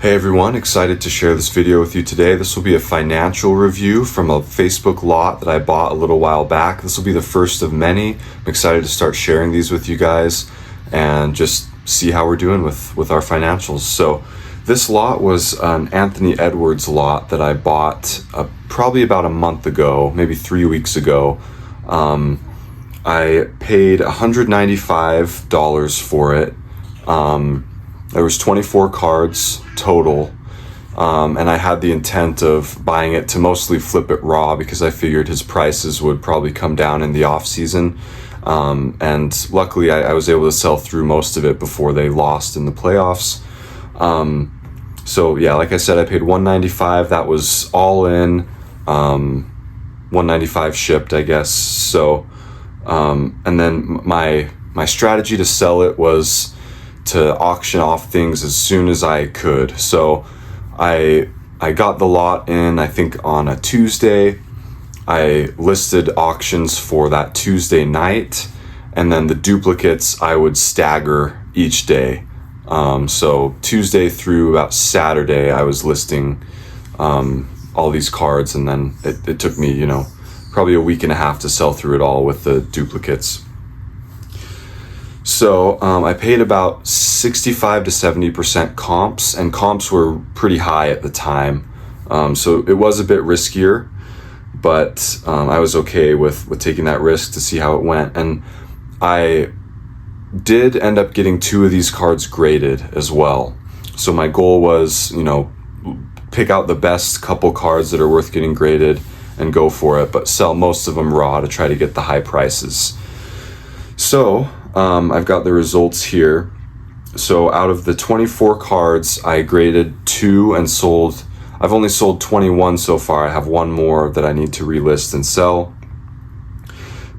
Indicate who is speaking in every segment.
Speaker 1: Hey everyone, excited to share this video with you today. This will be a financial review from a Facebook lot that I bought a little while back. This will be the first of many. I'm excited to start sharing these with you guys and just see how we're doing with our financials. So this lot was an Anthony Edwards lot that I bought probably about a month ago, maybe 3 weeks ago. I paid $195 for it. There was 24 cards total, and I had the intent of buying it to mostly flip it raw because I figured his prices would probably come down in the off season. And luckily I was able to sell through most of it before they lost in the playoffs. So yeah, like I said, I paid $195. That was all in, $195 shipped, I guess. So, and then my strategy to sell it was to auction off things as soon as I could. So I got the lot in, I think on a Tuesday. I listed auctions for that Tuesday night, and then the duplicates I would stagger each day. So Tuesday through about Saturday I was listing all these cards, and then it took me, probably a week and a half to sell through it all with the duplicates. So I paid about 65 to 70% comps, and comps were pretty high at the time. So it was a bit riskier, but I was okay with taking that risk to see how it went. And I did end up getting 2 of these cards graded as well. So my goal was, pick out the best couple cards that are worth getting graded and go for it, but sell most of them raw to try to get the high prices. So I've got the results here. So out of the 24 cards, I graded 2 and sold. I've only sold 21 so far. I have 1 more that I need to relist and sell.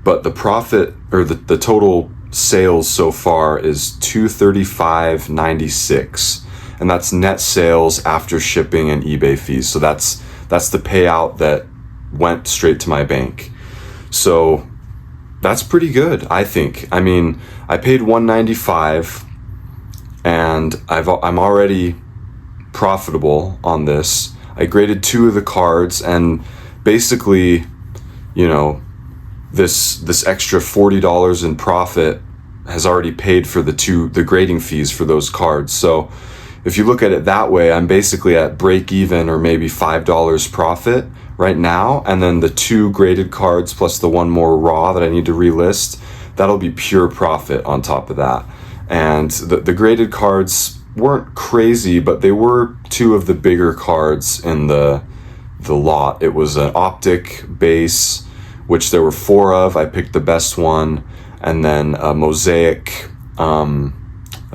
Speaker 1: But the profit, or the total sales so far, is $235.96, and that's net sales after shipping and eBay fees. So that's the payout that went straight to my bank. So that's pretty good, I think. I mean, I paid $195, and I'm already profitable on this. I graded 2 of the cards, and basically, this extra $40 in profit has already paid for the grading fees for those cards. So if you look at it that way, I'm basically at break even or maybe $5 profit right now, and then the 2 graded cards plus the 1 more raw that I need to relist, that'll be pure profit on top of that. And the graded cards weren't crazy, but they were 2 of the bigger cards in the lot. It was an optic base, which there were 4 of. I picked the best one, and then a mosaic, I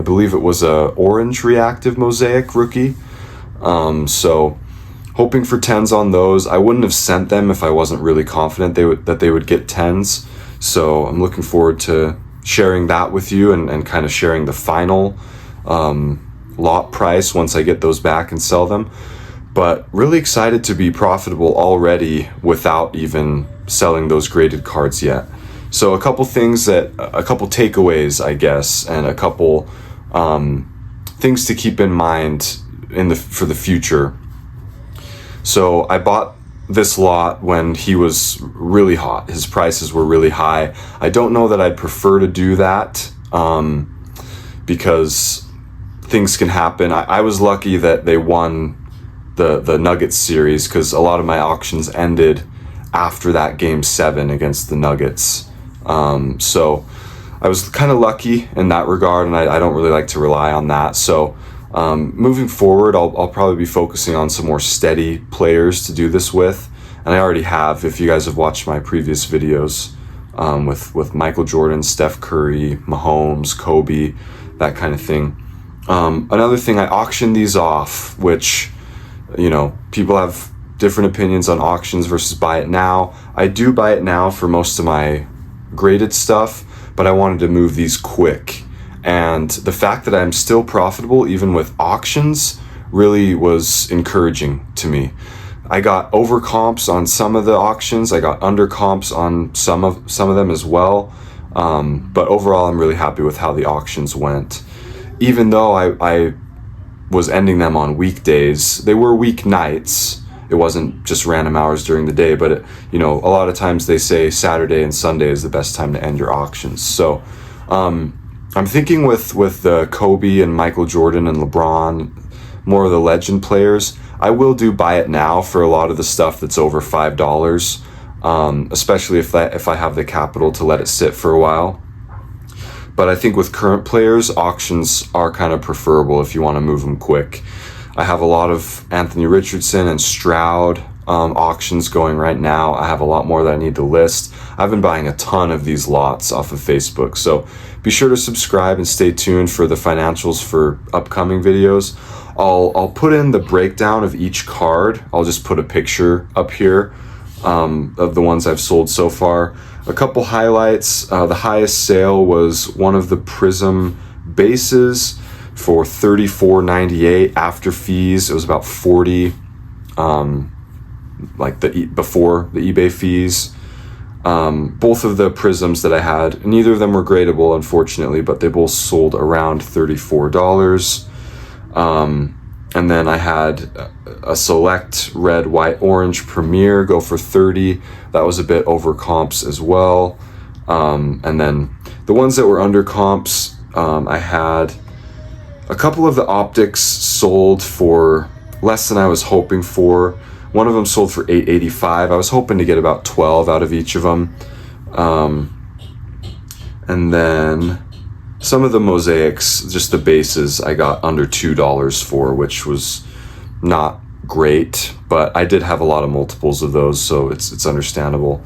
Speaker 1: believe it was a orange reactive mosaic rookie. So hoping for 10s on those. I wouldn't have sent them if I wasn't really confident that they would get 10s. So I'm looking forward to sharing that with you and kind of sharing the final lot price once I get those back and sell them. But really excited to be profitable already without even selling those graded cards yet. So a couple takeaways, I guess, and a couple things to keep in mind for the future. So I bought this lot when he was really hot. His prices were really high. I don't know that I'd prefer to do that because things can happen. I was lucky that they won the Nuggets series, because a lot of my auctions ended after that game 7 against the Nuggets. So I was kind of lucky in that regard, and I don't really like to rely on that. So moving forward, I'll probably be focusing on some more steady players to do this with, and I already have, if you guys have watched my previous videos, with Michael Jordan, Steph Curry, Mahomes, Kobe, that kind of thing. Another thing, I auctioned these off, which, people have different opinions on auctions versus buy it now. I do buy it now for most of my graded stuff, but I wanted to move these quick. And the fact that I'm still profitable even with auctions really was encouraging to me. I got over comps on some of the auctions. I got under comps on some of them as well. But overall, I'm really happy with how the auctions went. Even though I was ending them on weekdays. They were weeknights. It wasn't just random hours during the day, but a lot of times they say Saturday and Sunday is the best time to end your auctions. So I'm thinking with the Kobe and Michael Jordan and LeBron, more of the legend players, I will do buy it now for a lot of the stuff that's over $5, especially if I have the capital to let it sit for a while. But I think with current players, auctions are kind of preferable if you want to move them quick. I have a lot of Anthony Richardson and Stroud auctions going right now. I have a lot more that I need to list. I've been buying a ton of these lots off of Facebook. So be sure to subscribe and stay tuned for the financials for upcoming videos. I'll put in the breakdown of each card. I'll just put a picture up here of the ones I've sold so far. A couple highlights. The highest sale was one of the Prism bases for $34.98 after fees. It was about $40, before the eBay fees. Both of the Prisms that I had, neither of them were gradable, unfortunately, but they both sold around $34. And then I had a Select Red, White, Orange Premier go for $30. That was a bit over comps as well. And then the ones that were under comps, I had a couple of the optics sold for less than I was hoping for. One of them sold for $8.85. I was hoping to get about 12 out of each of them. And then some of the mosaics, just the bases, I got under $2 for, which was not great, but I did have a lot of multiples of those, so it's understandable.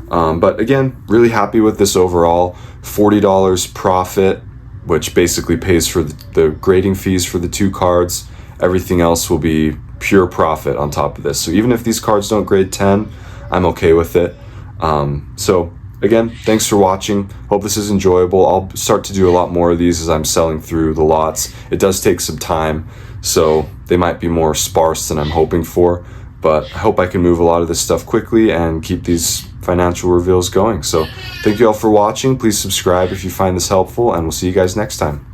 Speaker 1: But again, really happy with this overall. $40 profit, which basically pays for the grading fees for the 2 cards. Everything else will be pure profit on top of this. So even if these cards don't grade 10, I'm okay with it. So again, thanks for watching. Hope this is enjoyable. I'll start to do a lot more of these as I'm selling through the lots. It does take some time, so they might be more sparse than I'm hoping for, but I hope I can move a lot of this stuff quickly and keep these financial reveals going. So thank you all for watching. Please subscribe if you find this helpful, and we'll see you guys next time.